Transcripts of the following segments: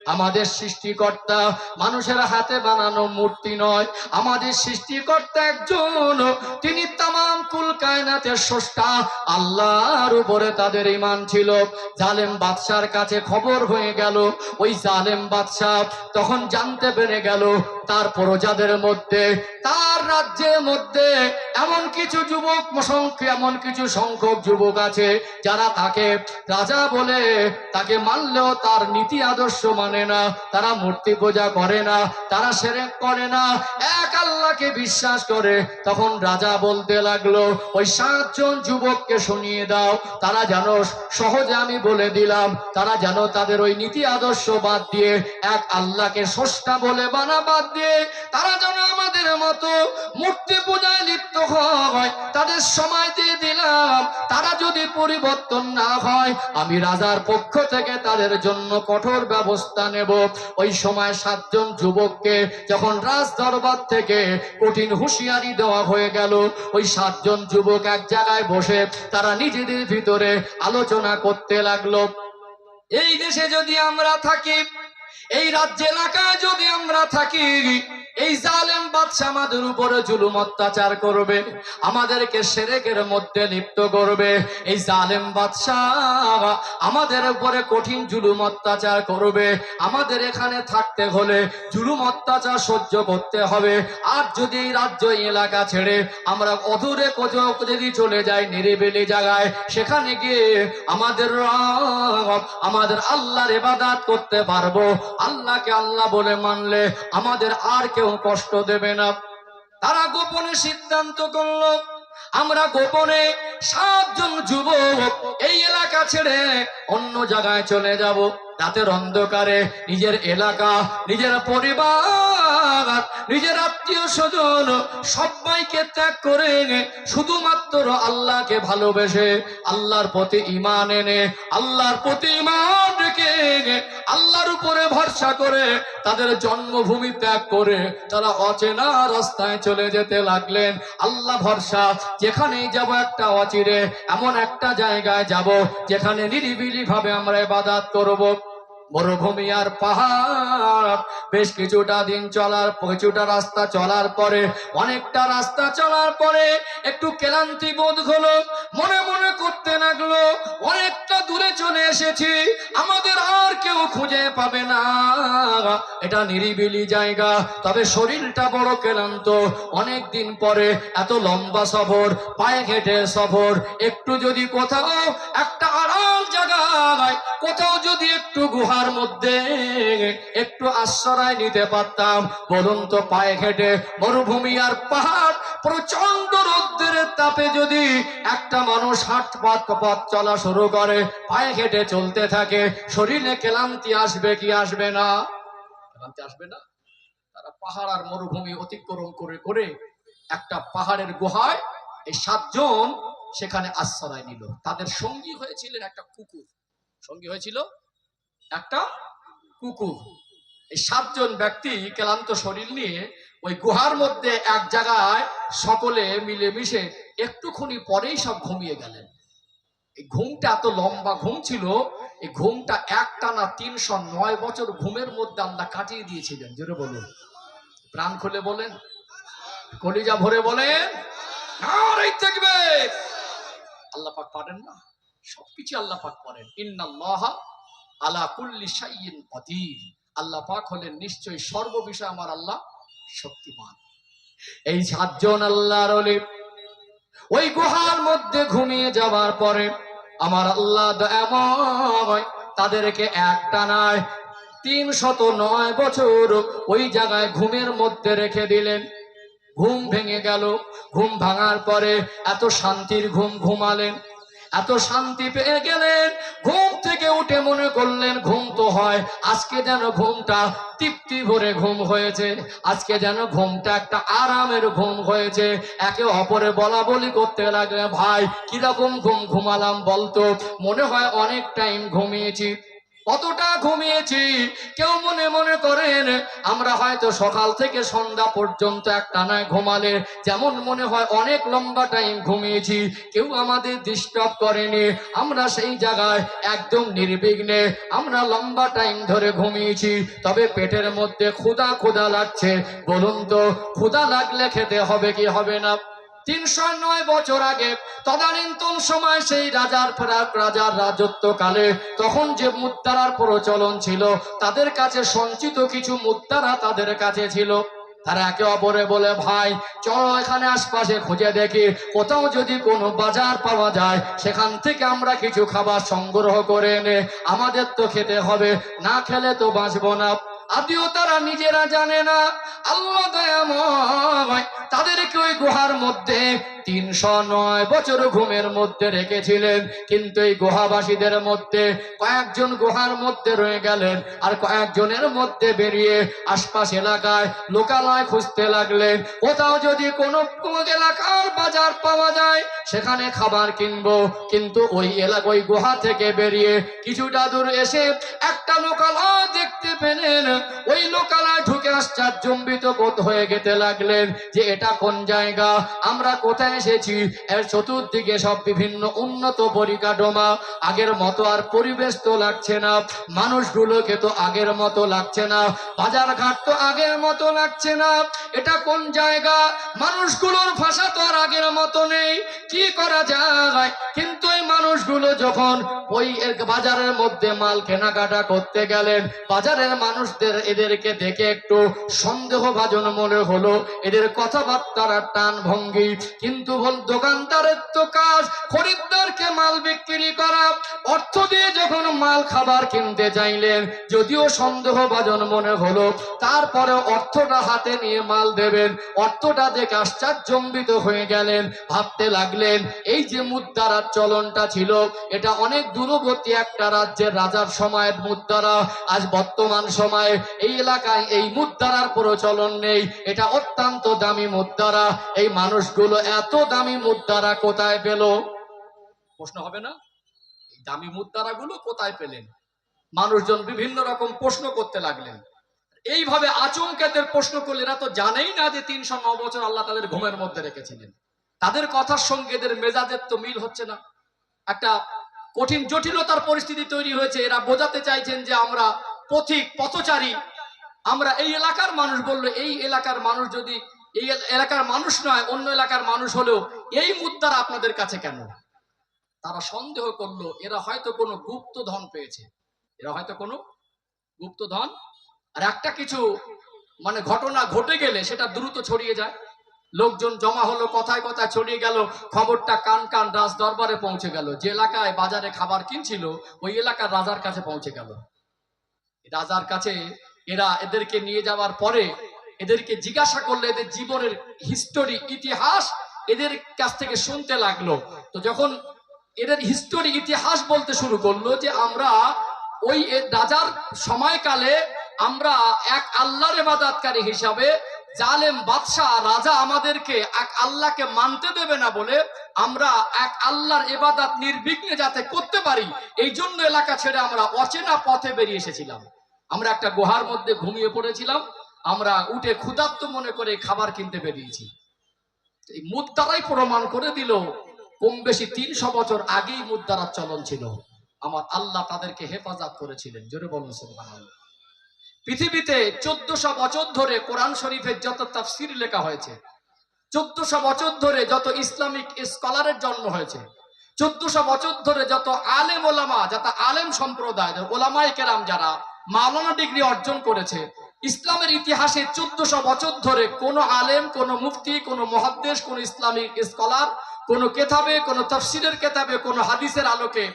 আমাদের সৃষ্টিকর্তা মানুষের হাতে বানানো মূর্তি নয়, আমাদের সৃষ্টিকর্তা একজন, তিনি তামাম কুল কায়নাতের স্রষ্টা। আল্লাহর উপরে তাদের ঈমান ছিল। জালেম বাদশার কাছে খবর হয়ে গেল, ওই জালেম বাদশা তখন জানতে পেরে গেল তার প্রজাদের মধ্যে, তার রাজ্যের মধ্যে এমন কিছু যুবক এমন কিছু সংখ্যক যুবক আছে যারা তাকে রাজা বলে, তাকে মানলেও তার নীতি আদর্শ মানে না, তারা মূর্তি পূজা করে না, তারা শিরক করে না, এক আল্লাহকে বিশ্বাস করে। তখন রাজা বলতে লাগলো, ওই 7 জন যুবককে শুনিয়ে দাও, তারা যেন, সহজে আমি বলে দিলাম, তারা যেন তাদের ওই নীতি আদর্শ বাদ দিয়ে, এক আল্লাহকে স্রষ্টা বলে বানা বাদ দিয়ে, তারা যেন আমাদের মতো মূর্তি পূজায় লিপ্ত হয়। তাদের সময় দিয়ে দিলাম, তারা যদি পরিবর্তন না হয়, আমি রাজার পক্ষ থেকে তাদের জন্য কঠোর ব্যবস্থা নেব। ওই সময় 7 জন যুবককে যখন রাজ দরবার থেকে কঠিন হুঁশিয়ারি দেওয়া হয়ে গেল, ওই 7 জন যুবক এক জায়গায় বসে তারা নিজেদের ভিতরে আলোচনা করতে লাগলো, এই দেশে যদি আমরা থাকি, এই রাজ্য এলাকায় যদি আমরা থাকি, এই জালেম বাদশা আমাদের উপরে জুলুম অত্যাচার করবে, আমাদেরকে শিরকের মধ্যে লিপ্ত করবে। এই জালেম বাদশা আমাদের উপরে কঠিন জুলুম অত্যাচার করবে, আমাদের এখানে থাকতে হলে জুলুম অত্যাচার সহ্য করতে হবে। আর যদি এই রাজ্য এলাকা ছেড়ে আমরা অদূরে কোথাও যদি চলে যাই নিরিবিলি জায়গায়, সেখানে গিয়ে আমাদের আল্লাহর ইবাদত করতে পারবো, আল্লাহকে আল্লাহ বলে মানলে আমাদের আর কেউ কষ্ট দেবে না। তারা গোপনে সিদ্ধান্ত করলো, আমরা গোপনে 7 জন যুবক এই এলাকা ছেড়ে অন্য জায়গায় চলে যাব। রাতের অন্ধকারে নিজের এলাকা, নিজের পরিবার, নিজের আত্মীয় স্বজন সবাইকে ত্যাগ করে শুধুমাত্র আল্লাহকে ভালোবেসে, আল্লাহর প্রতি ঈমান এনে, আল্লাহর প্রতি ঈমান রেখে, আল্লাহর উপরে ভরসা করে তাদের জন্মভূমি ত্যাগ করে তারা অচেনা রাস্তায় চলে যেতে লাগলেন। আল্লাহ ভরসা, যেখানেই যাব একটা অচিরে এমন একটা জায়গায় যাব যেখানে নিরিবিলি ভাবে আমরা ইবাদত করব। মরুভূমি আর পাহাড়, বেশ কিছুটা দিন চলার, কিছুটা রাস্তা চলার পরে, অনেকটা রাস্তা চলার পরে একটু ক্লান্তি বোধ হলো, মনে মনে করতে লাগলো, অনেকটা দূরে চলে এসেছি, আমাদের আর কেউ খুঁজে পাবে না, এটা নিরিবিলি জায়গা, তবে শরীরটা বড় ক্লান্ত, অনেক দিন পরে এত লম্বা সফর, পায়ে হেঁটে সফর, একটু যদি কোথাও একটা আরাম জায়গায়, কোথাও যদি একটু গুহার মধ্যে একটু আশ্রয় নিতে পারতাম, বলুন তো, পায়ে হেঁটে মরুভূমি আর পাহাড়, প্রচন্ড রোদ্রের তাপে যদি একটা মানুষ পথ চলা শুরু করে, পায়ে হেঁটে চলতে থাকে, শরীরে ক্লান্তি আসবে কি আসবে না? ক্লান্তি আসবে না? তারা পাহাড় আর মরুভূমি অতিক্রম করে করে একটা পাহাড়ের গুহায় এই 7 জন সেখানে আশ্রয় নিল। তাদের সঙ্গী হয়েছিলেন একটা কুকুর, সঙ্গী হয়েছিল একটা কুকুর। এই 7 জন ব্যক্তি ক্লান্ত শরীর নিয়ে ওই গুহার মধ্যে এক জায়গায় সকলে মিলেমিশে একটুখানি পরেই সব ঘুমিয়ে গেলেন। এই ঘুমটা এত লম্বা ঘুম ছিল, এই ঘুমটা একটানা 309 বছর ঘুমের মধ্যে আল্লাহ কাটিয়ে দিয়েছিলেন। জোরে বলুন, প্রাণ খুলে বলেন, কলিজা ভরে বলেন, নারায়ে তাকবীর। আল্লাহ পাক পারেন না? সবকিছু আল্লাহ পাক করেন। ইন্নাল্লাহা আলা কুল্লি শাইইন কাদির। আল্লাহ পাক হলেন নিশ্চয়ই সর্ববিষয়ে আমার আল্লাহ শক্তিমান। এই 7 জন আল্লাহর ওলি ওই গুহার মধ্যে ঘুমিয়ে যাওয়ার পরে আমার আল্লাহ দয়াময় তাদেরকে একটানায় 309 বছর ওই জায়গায় ঘুমের মধ্যে রেখে দিলেন। ঘুম ভেঙে গেল। ঘুম ভাঙার পরে এত শান্তির ঘুম ঘুমালেন, এত শান্তি পেয়ে গেলেন। ঘুম থেকে উঠে মনে করলেন, ঘুম তো হয়, আজকে যেন ঘুমটা তৃপ্তি ভরে ঘুম হয়েছে, আজকে যেন ঘুমটা একটা আরামের ঘুম হয়েছে। একে অপরে বলা বলি করতে লাগলে, ভাই কিরকম ঘুম ঘুমালাম বলতো? মনে হয় অনেক টাইম ঘুমিয়েছি। কতটা ঘুমিয়েছি? কেউ মনে মনে করেন আমরা হয়তো সকাল থেকে সন্ধ্যা পর্যন্ত একটানায় ঘুমালে যেমন মনে হয় অনেক লম্বা টাইম ঘুমিয়েছি, কেউ আমাদের ডিস্টার্ব করেনি, আমরা সেই জায়গায় একদম নির্বিঘ্নে আমরা লম্বা টাইম ধরে ঘুমিয়েছি। তবে পেটের মধ্যে ক্ষুধা ক্ষুধা লাগছে। বলুন তো ক্ষুধা লাগলে খেতে হবে কি হবে না? 309 বছর আগে তদানীন্তন সময় সেই রাজার রাজত্বকালে তখন যে মুদ্রার প্রচলন ছিল, তাদের কাছে সঞ্চিত কিছু মুদ্রা তাদের কাছে ছিল। তারা একে অপরে বলে, ভাই চলো এখানে আশপাশে খুঁজে দেখি, কোথাও যদি কোনো বাজার পাওয়া যায় সেখান থেকে আমরা কিছু খাবার সংগ্রহ করে এনে আমাদের তো খেতে হবে, না খেলে তো বাঁচবো না। আদিও তারা নিজেরা জানে না, আল্লাহ দয়াময় তাদেরকে ওই গুহার মধ্যে 309 বছর ঘুমের মধ্যে রেখেছিলেন। কিন্তু এই গুহাবাসীদের মধ্যে কয়েকজন গুহার মধ্যে রয়ে গেলেন, আর কয়েকজনের মধ্যে বেরিয়ে আশপাশ এলাকায় লোকালয় খুঁজতে লাগলেন। কোথাও যদি কোনো এলাকার বাজার পাওয়া যায় সেখানে খাবার কিনবো। কিন্তু ওই গুহা থেকে বেরিয়ে কিছুটা দূর এসে একটা লোকালয় দেখতে পেলেন। ওই লোকালয় ঢুকে আশ্চর্যজম্বিত বোধ হয়ে যেতে লাগলেন যে এটা কোন জায়গা, আমরা কোথায় এসেছি। এর চতুর্দিকে সব বিভিন্ন উন্নত পরিকাঠামো, আগের মতো আর পরিবেশ তো লাগছে না, মানুষগুলোকে তো আগের মতো লাগছে না, বাজার ঘাট তো আগের মতো লাগছে না। এটা কোন জায়গা? মানুষগুলোর ভাষা তো আর আগের মতো নেই, কি করা যায়? কিন্তু এই মানুষগুলো যখন ওই বাজারের মধ্যে মাল কেনাকাটা করতে গেলেন, বাজারের মানুষদের এদেরকে দেখে একটু সন্দেহভাজন মনে হলো, এদের কথাবার্তার টান ভঙ্গি। কিন্তু দোকানদারের তো কাজ খরিদ্দারকে মাল বিক্রি করা, অর্থ দিয়ে যখন মাল খাবার কিনতে চাইলেন, যদিও সন্দেহভাজন মনে হলো, তারপরে অর্থটা হাতে নিয়ে মাল দেবেন। অর্থটা দেখে আশ্চর্যজম্বিত হয়ে গেলেন, ভাবতে লাগলেন এই যে মুদ্রার চলনটা ছিল এটা অনেক দূরবর্তী একটা রাজ্যের রাজার সময়ের মুদ্রা, আজ বর্তমান সময়ে এই এলাকায় এই মুদ্রার প্রচলন নেই, এটা অত্যন্ত দামি মুদ্রা। এই মানুষগুলো এত দামি মুদ্রা কোথায় পেল? প্রশ্ন হবে না, এই দামি মুদ্রাগুলো কোথায় পেলেন? মানুষজন বিভিন্ন রকম প্রশ্ন করতে লাগলেন। এইভাবে আচমকাদের প্রশ্ন করলে এরা তো জানেই না যে 309 বছর আল্লাহ তাদের ঘুমের মধ্যে রেখেছিলেন। তাদের কথার সঙ্গে এদের মেজাজের তো মিল হচ্ছে না, একটা কঠিন জটিলতার পরিস্থিতি তৈরি হয়েছে। এরা বোঝাতে চাইছেন যে আমরা পথিক পথচারী, আমরা এই এলাকার মানুষ। বললো এই এলাকার মানুষ যদি এই এলাকার মানুষ নয়, অন্য এলাকার মানুষ হলেও এই মুদ্রা আপনাদের কাছে কেন? তারা সন্দেহ করলো এরা হয়তো কোনো গুপ্তধন পেয়েছে, এরা হয়তো কোনো গুপ্তধন। আর একটা কিছু মানে ঘটনা ঘটে গেলে সেটা দ্রুত ছড়িয়ে যায়, লোকজন জমা হলো, কথায় কথায় ছড়িয়ে গেল, খবরটা কান কান রাজ দরবারে পৌঁছে গেল। যে এলাকায় বাজারে খাবার কিনছিল ওই এলাকার রাজার কাছে পৌঁছে গেল। রাজার কাছে এরা এদেরকে নিয়ে যাওয়ার পরে এদেরকে জিজ্ঞাসা করলে এদের জীবনের হিস্টোরি, ইতিহাস এদের কাছ থেকে শুনতে লাগলো। তো যখন এদের হিস্টোরি, ইতিহাস বলতে শুরু করলো যে আমরা ওই রাজার সময়কালে আমরা এক আল্লাহর ইবাদতকারী হিসাবে জালেম বাদশাহ রাজা আমাদেরকে এক আল্লাহকে মানতে দেবে না বলে আমরা এক আল্লাহর ইবাদত নির্বিঘ্নে যাতে করতে পারি, এই জন্য এলাকা ছেড়ে আমরা অচেনা পথে বেরিয়ে এসেছিলাম। আমরা একটা গুহার মধ্যে ঘুমিয়ে পড়েছিলাম, আমরা উঠে ক্ষুধার্ত মনে করে খাবার কিনতে বেরিয়েছি। এই মুদ্রাই প্রমাণ করে দিল কম বেশি 300 বছর আগেই মুদ্রার চলন ছিল। আমার আল্লাহ তাদেরকে হেফাজত করেছিলেন। জোরে বলুন সুবহানাল্লাহ। পৃথিবীতে 1400 বছর ধরে কোরআন শরীফের যত তাফসীর লেখা হয়েছে, 1400 বছর ধরে যত ইসলামিক স্কলারের জন্ম হয়েছে, 1400 বছর ধরে যত আলেম ওলামা, যত আলেম সম্প্রদায় ওলামায়ে কেরাম যারা মাওলানা ডিগ্রি অর্জন করেছে, ইসলামের ইতিহাসে 1400 বছর ধরে কোন আলেম, কোন মুফতি, কোন মুহাদ্দিস, কোন ইসলামিক স্কলার, কোন কেতাবে, কোন তাফসীরের কেতাবে, কোন হাদিসের আলোকে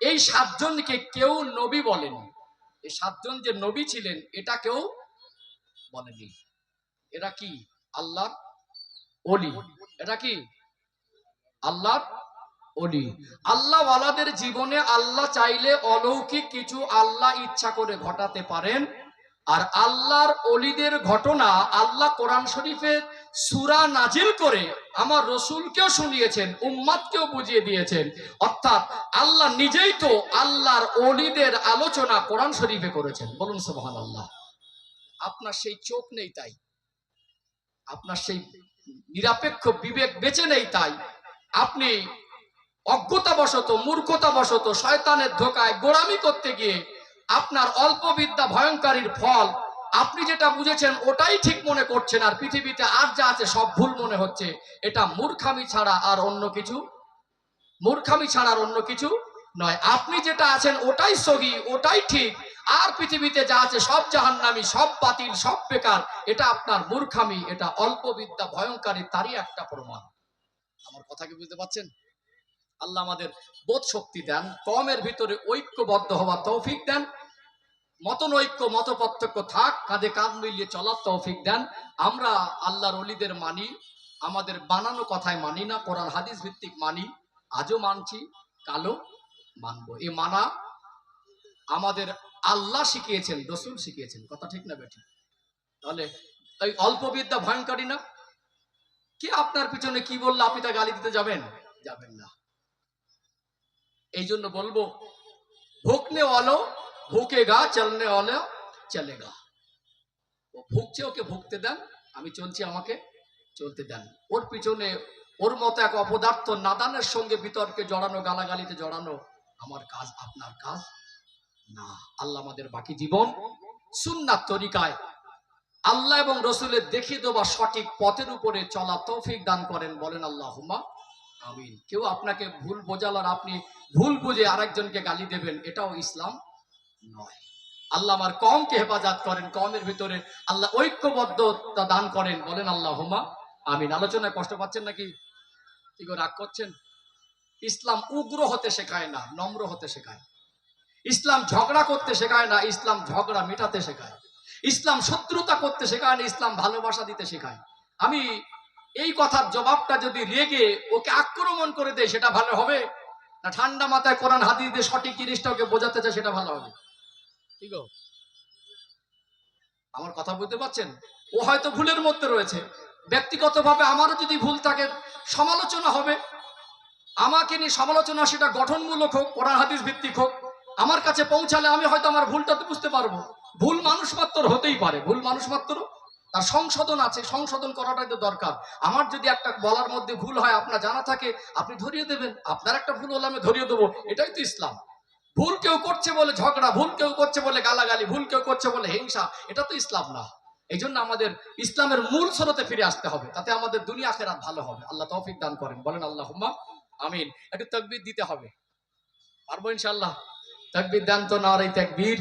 এই 7 জনকে কেউ নবী বলেনি। এই 7 জন যে নবী ছিলেন এটা কেউ বলেনি। এরা কি? আল্লাহর ওলি। এটা কি? আল্লাহর ওলি। আল্লাহ ওয়ালাদের জীবনে আল্লাহ চাইলে অলৌকিক কিছু আল্লাহ ইচ্ছা করে ঘটাতে পারেন। আর আল্লাহর ওলিদের ঘটনা আল্লাহ কোরআন শরীফে সূরা নাজিল করে আমার রাসূলকেও শুনিয়েছেন, উম্মতকেও বুঝিয়ে দিয়েছেন। অর্থাৎ আল্লাহ নিজেই তো আল্লাহর ওলিদের আলোচনা কোরআন শরীফে করেছেন। বলুন সুবহানাল্লাহ। আপনার সেই চোখ নেই তাই, আপনার সেই নিরপেক্ষ বিবেক বেঁচে নেই তাই আপনি অজ্ঞতাবশত মূর্খতাবশত শয়তানের ধোকায় গোড়ামি করতে গিয়ে আপনার অল্প বিদ্যা ভয়ঙ্করীর ফল আপনি যেটা বুঝেছেন ওটাই ঠিক মনে করছেন, আর পৃথিবীতে আর যা আছে সব ভুল মনে হচ্ছে। এটা মূর্খামি ছাড়া আর অন্য কিছু, মূর্খামি ছাড়া আর অন্য কিছু নয়। আপনি যেটা আছেন ওটাই সহি, ওটাই ঠিক, আর পৃথিবীতে যা আছে সব জাহান্নামী, সব বাতিল, সব বেকার। এটা আপনার মূর্খামি, এটা অল্প বিদ্যা ভয়ঙ্করী, তারই একটা প্রমাণ। আমার কথা কি বুঝতে পারছেন? আল্লাহ আমাদের বোধ শক্তি দেন, কমের ভিতরে ঐক্যবদ্ধ হওয়ার তৌফিক দেন, মতনৈক্য মত পার্থক্য থাক, কাঁধে কাঁধ মিলিয়ে চলার তৌফিক দেন। আমরা আল্লাহর ওলিদের মানি, আমাদের বানানো কথায় মানি না, কোরআন হাদিস ভিত্তিক মানি, আজও মানছি, কালো মানবো। এ মানা আমাদের আল্লাহ শিখিয়েছেন, রসুল শিখিয়েছেন, কথা ঠিক না বেঠিক? তাহলে এই অল্প বিদ্যা ভয়ঙ্করী না? কে আপনার পিছনে কি বললে আপনি তা গালি দিতে যাবেন? যাবেন না। এই জন্য বলবো, ভুকনে ওয়ালো ভুকেগা, চলনে ওয়ালো চলেগা। ও ভুগছে, ওকে ভুগতে দেন, আমি চলছি, আমাকে চলতে দেন। ওর পিছনে ওর মতো এক অপদার্থ নাদানের সঙ্গে বিতর্কে জড়ানো, গালাগালিতে জড়ানো আমার কাজ, আপনার কাজ না। আল্লাহ আমাদের বাকি জীবন সুন্নাত তরিকায় আল্লাহ এবং রসুলের দেখিয়ে দেওয়া সঠিক পথের উপরে চলা তৌফিক দান করেন, বলেন আল্লাহুম্মা আমিন। কেউ আপনাকে ভুল বোঝাল আর আপনি ভুল বুঝে আরেকজনকে গালি দেবেন, এটাও ইসলাম নয়। আল্লাহ আমার কওমকে হেফাজত করেন, কওমের ভিতরে আল্লাহ ঐক্যবদ্ধতা দান করেন, বলেন আল্লাহুম্মা আমিন। আলোচনায় কষ্ট পাচ্ছেন নাকি? কি করে রাগ করছেন? ইসলাম উগ্র হতে শেখায় না, নম্র হতে শেখায়। ইসলাম ঝগড়া করতে শেখায় না, ইসলাম ঝগড়া মেটাতে শেখায়। ইসলাম শত্রুতা করতে শেখায় না, ইসলাম ভালোবাসা দিতে শেখায়। আমি এই কথার জবাবটা যদি রেগে ওকে আক্রমণ করে দেয়, সেটা ভালো হবে না ঠান্ডা মাথায় কোরআন হাদিস দিয়ে সঠিক জিনিসটা ওকে বোঝাতে চায়, সেটা ভালো হবে? কি গো, আমার কথা বুঝতে পারছেন? ও হয়তো ভুলের মধ্যে রয়েছে, ব্যক্তিগতভাবে আমারও যদি ভুল থাকে সমালোচনা হবে, আমাকে নিয়ে সমালোচনা, সেটা গঠনমূলক হোক, কোরআন হাদিস ভিত্তিক হোক, আমার কাছে পৌঁছালে আমি হয়তো আমার ভুলটা তো বুঝতে পারবো। ভুল মানুষ মাত্র হতেই পারে, ভুল মানুষ মাত্র, তার সংশোধন আছে, সংশোধন করাটাই তো দরকার। আমার যদি একটা বলার মধ্যে ভুল হয় আপনার জানা থাকে, আপনি ধরিয়ে দেবেন। আপনার একটা ভুল হলে আমি ধরিয়ে দেবো, এটাই তো ইসলাম। ভুল কেউ করছে বলে ঝগড়া, ভুল কেউ করছে বলে গালাগালি, ভুল কেউ করছে বলে হিংসা, এটা তো ইসলাম না। এই জন্য আমাদের ইসলামের মূল স্রোতে ফিরে আসতে হবে, তাতে আমাদের দুনিয়া আখিরাত ভালো হবে। আল্লাহ তৌফিক দান করেন, বলেন আল্লাহুম্মা আমিন। একটু তাকবীর দিতে হবে, পারবো ইনশাআল্লাহ? তাকবীর দেন তো, নারে তাকবীর।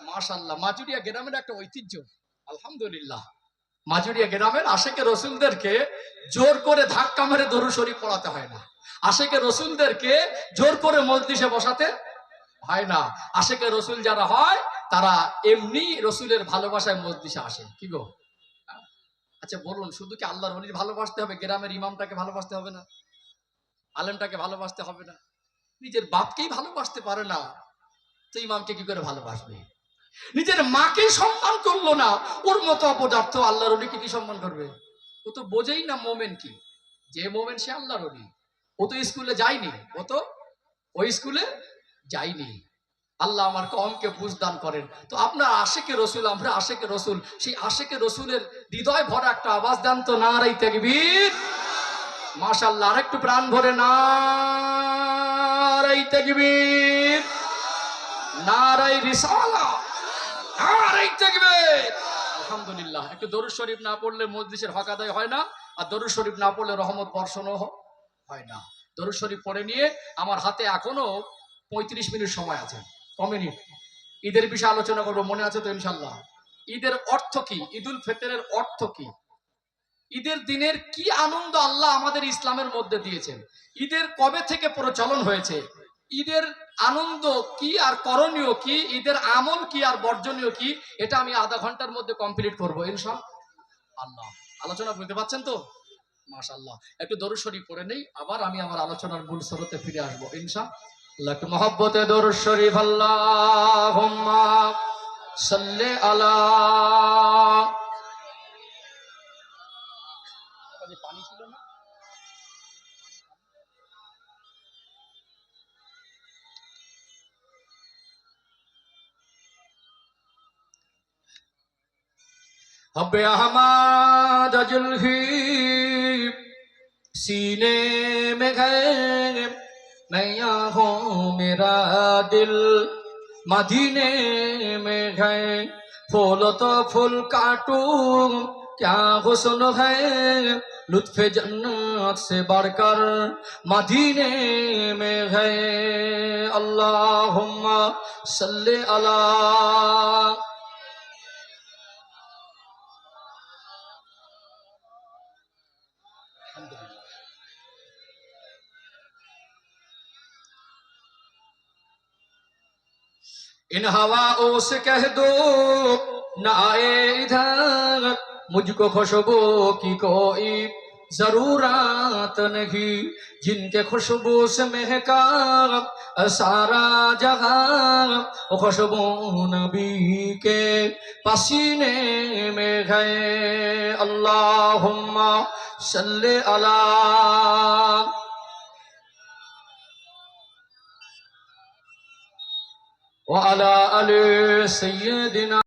মাশাআল্লাহ, মাজুরিয়া গ্রামের একটা ঐতিহ্য, আলহামদুলিল্লাহ। মাজুরিয়া গ্রামের আশেকে রসুলদেরকে জোর করে ধাক্কা মেরে দরুদ শরীফ পড়াতে হয় না। আশেকে রসুলদেরকে জোর করে মজলিসে বসাতে হয় না। আশেকে রসুল যারা হয় তারা এমনি রসুলের ভালোবাসায় মজলিসে আসে। কি গো? আচ্ছা বলুন, শুধু কি আল্লাহর ওলির ভালোবাসতে হবে? গ্রামের ইমামটাকে ভালোবাসতে হবে না? আলেমটাকে ভালোবাসতে হবে না? নিজের বাপকেই ভালোবাসতে পারে না, তো ইমামকে কি করে ভালোবাসবে? নিজের মাকে সম্মান করলো না, ওর মতো অপদার্থ আল্লাহর ওলিকে কি সম্মান করবে? ও তো বোঝেই না মোমেন কি। যে মোমেন সে আল্লাহর ওলি। ও তো স্কুলে যায়নি, ও তো ওই স্কুলে যায়নি। আল্লাহ আমার কওমকে বুঝদান করেন। তো আপনার আশেকে রসুল, আমরা আশেকে রসুল, সেই আশেকে রসুলের হৃদয় ভরা একটা আওয়াজ দেন তো, নারে তাকবীর। মাশাআল্লাহ, আরেকটু প্রাণ ভরে নারে তাকবীর, নারে রিসালাত, নারে তাকবীর। আলহামদুলিল্লাহ। একটু দরুদ শরীফ না পড়লে মজলিসের হক আদায় হয় না, আর দরুদ শরীফ না পড়লে রহমত বর্ষণও হয় না। দরুদ শরীফ পড়ে নিয়ে, আমার হাতে এখনো 35 মিনিট সময় আছে, কমেনি। ঈদের বিষয়ে আলোচনা করবো, মনে আছে তো ইনশাল্লাহ? ঈদের অর্থ কি? ঈদুল ফিতরের অর্থ কি? ঈদের দিনের কি আনন্দ আল্লাহ আমাদের ইসলামের মধ্যে দিয়েছেন? ঈদের কবে থেকে প্রচলন হয়েছে? ঈদের আনন্দ কি আর করণীয় কি? ঈদের আমল কি আর বর্জনীয় কি? এটা আমি আধা ঘন্টার মধ্যে কমপ্লিট করবো ইনশাআল্লাহ। আলোচনা বুঝতে পারছেন তো? মাশাআল্লাহ। একটু দরুদ শরীফ পড়ে নেই, আবার আমি আমার আলোচনার মূল স্রোতে ফিরে আসবো ইনশাআল্লাহ। একটু মহব্বতে দরুদ শরীফ। আল্লাহুম্মা সাল্লি আলা। পানি ছিল না? हब अहमद जुल्फी सीने में गए मैं यहाँ हूँ मेरा दिल मदीने में गए फूल तो फूल काटूं क्या हुस्न है लुत्फे जन्नत से बढ़कर मदीने में है अल्लाहुम्मा सल्ले अला इन हवाओं से कह दो न आए इधर मुझको खुशबू की कोई जरूरत नहीं जिनके खुशबू से महका सारा जहां खुशबू नबी के पसीने में है अल्लाहुम्मा सल्ले अला व अला अली सय्यदिना